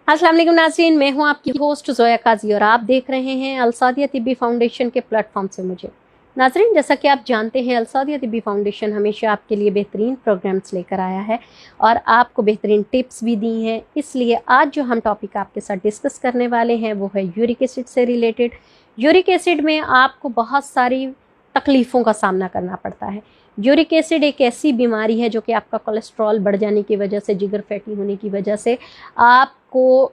अस्सलाम वालेकुम नाज़रीन, मैं हूं आपकी होस्ट ज़ोया काजी और आप देख रहे हैं अलसादिया तिब्बी फाउंडेशन के प्लेटफॉर्म से मुझे। नाज़रीन, जैसा कि आप जानते हैं अलसादिया तिब्बी फाउंडेशन हमेशा आपके लिए बेहतरीन प्रोग्राम्स लेकर आया है और आपको बेहतरीन टिप्स भी दी हैं। इसलिए आज जो हम टॉपिक आपके साथ डिस्कस करने वाले हैं वो है यूरिक एसिड से रिलेटेड। यूरिक एसिड में आपको बहुत सारी तकलीफ़ों का सामना करना पड़ता है। यूरिक एसिड एक ऐसी बीमारी है जो कि आपका कोलेस्ट्रॉल बढ़ जाने की वजह से, जिगर फैटी होने की वजह से आपको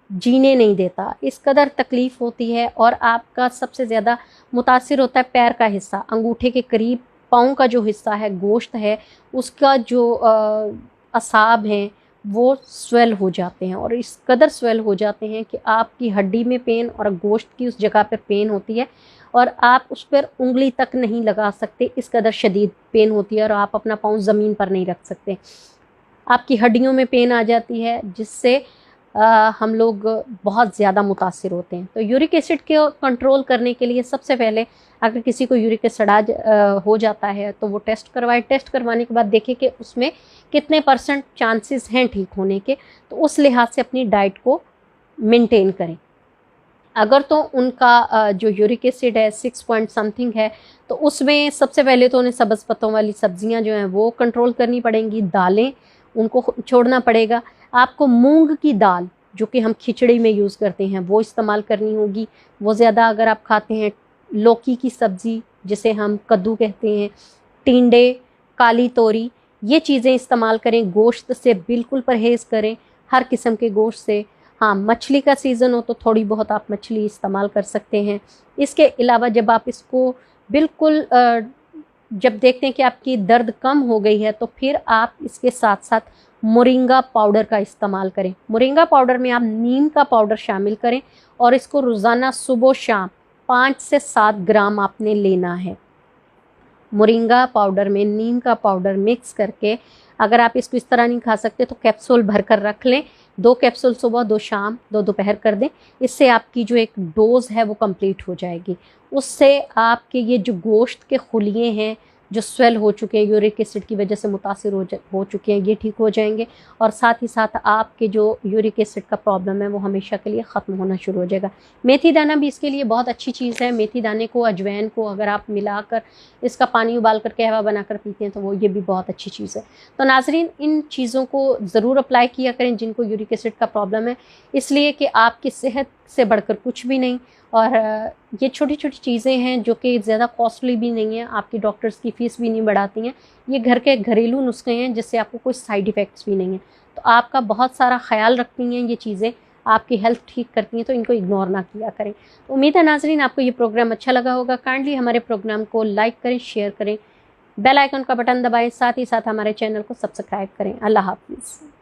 जीने नहीं देता। इस कदर तकलीफ़ होती है और आपका सबसे ज़्यादा मुतासिर होता है पैर का हिस्सा, अंगूठे के करीब पाँव का जो हिस्सा है, गोश्त है, उसका जो असाब हैं वो स्वेल हो जाते हैं और इस कदर स्वेल हो जाते हैं कि आपकी हड्डी में पेन और गोश्त की उस जगह पर पेन होती है और आप उस पर उंगली तक नहीं लगा सकते। इस कदर शदीद पेन होती है और आप अपना पाँव ज़मीन पर नहीं रख सकते। आपकी हड्डियों में पेन आ जाती है जिससे हम लोग बहुत ज़्यादा मुतासिर होते हैं। तो यूरिक एसिड को कंट्रोल करने के लिए सबसे पहले अगर किसी को यूरिक एसिड हो जाता है तो वो टेस्ट करवाए। टेस्ट करवाने के बाद देखें कि उसमें कितने % चांसेस हैं ठीक होने के, तो उस लिहाज से अपनी डाइट को मेंटेन करें। अगर तो उनका जो यूरिक एसिड है 6 पॉइंट समथिंग है तो उसमें सबसे पहले तो उन्हें सब्ज़ पत्तों वाली सब्जियां जो हैं वो कंट्रोल करनी पड़ेंगी, दालें उनको छोड़ना पड़ेगा। आपको मूंग की दाल जो कि हम खिचड़ी में यूज़ करते हैं वो इस्तेमाल करनी होगी, वो ज़्यादा अगर आप खाते हैं। लौकी की सब्ज़ी जिसे हम कद्दू कहते हैं, टिंडे, काली तोरी, ये चीज़ें इस्तेमाल करें। गोश्त से बिल्कुल परहेज़ करें, हर किस्म के गोश्त से। हाँ, मछली का सीज़न हो तो थोड़ी बहुत आप मछली इस्तेमाल कर सकते हैं। इसके अलावा जब आप इसको बिल्कुल जब देखते हैं कि आपकी दर्द कम हो गई है तो फिर आप इसके साथ साथ मोरिंगा पाउडर का इस्तेमाल करें। मोरिंगा पाउडर में आप नीम का पाउडर शामिल करें और इसको रोज़ाना सुबह शाम 5 से 7 ग्राम आपने लेना है। मोरिंगा पाउडर में नीम का पाउडर मिक्स करके अगर आप इसको इस तरह नहीं खा सकते तो कैप्सूल भर कर रख लें। 2 कैप्सूल सुबह, 2 शाम, 2 दोपहर कर दें। इससे आपकी जो एक डोज है वो कंप्लीट हो जाएगी। उससे आपके ये जो गोश्त के खुलिए हैं जो स्वेल हो चुके हैं, यूरिक एसिड की वजह से मुतासिर हो चुके हैं, ये ठीक हो जाएंगे और साथ ही साथ आपके जो यूरिक एसिड का प्रॉब्लम है वो हमेशा के लिए ख़त्म होना शुरू हो जाएगा। मेथी दाना भी इसके लिए बहुत अच्छी चीज़ है। मेथी दाने को, अजवैन को अगर आप मिलाकर इसका पानी उबाल कर कहवा बनाकर पीते हैं तो वो ये भी बहुत अच्छी चीज़ है। तो नाज़रीन, इन चीज़ों को ज़रूर अप्लाई किया करें जिनको यूरिक एसिड का प्रॉब्लम है, इसलिए कि आपकी सेहत से बढ़कर कुछ भी नहीं। और ये छोटी छोटी चीज़ें हैं जो कि ज़्यादा कॉस्टली भी नहीं है, आपकी डॉक्टर्स की फ़ीस भी नहीं बढ़ाती हैं। ये घर के घरेलू नुस्खे हैं जिससे आपको कोई साइड इफ़ेक्ट्स भी नहीं हैं। तो आपका बहुत सारा ख्याल रखती हैं ये चीज़ें, आपकी हेल्थ ठीक करती हैं, तो इनको इग्नोर ना किया करें। तो उम्मीद है नाज़रीन आपको ये प्रोग्राम अच्छा लगा होगा। काइंडली हमारे प्रोग्राम को लाइक करें, शेयर करें, बेल आइकन का बटन दबाएं, साथ ही साथ हमारे चैनल को सब्सक्राइब करें। अल्लाह हाफिज़।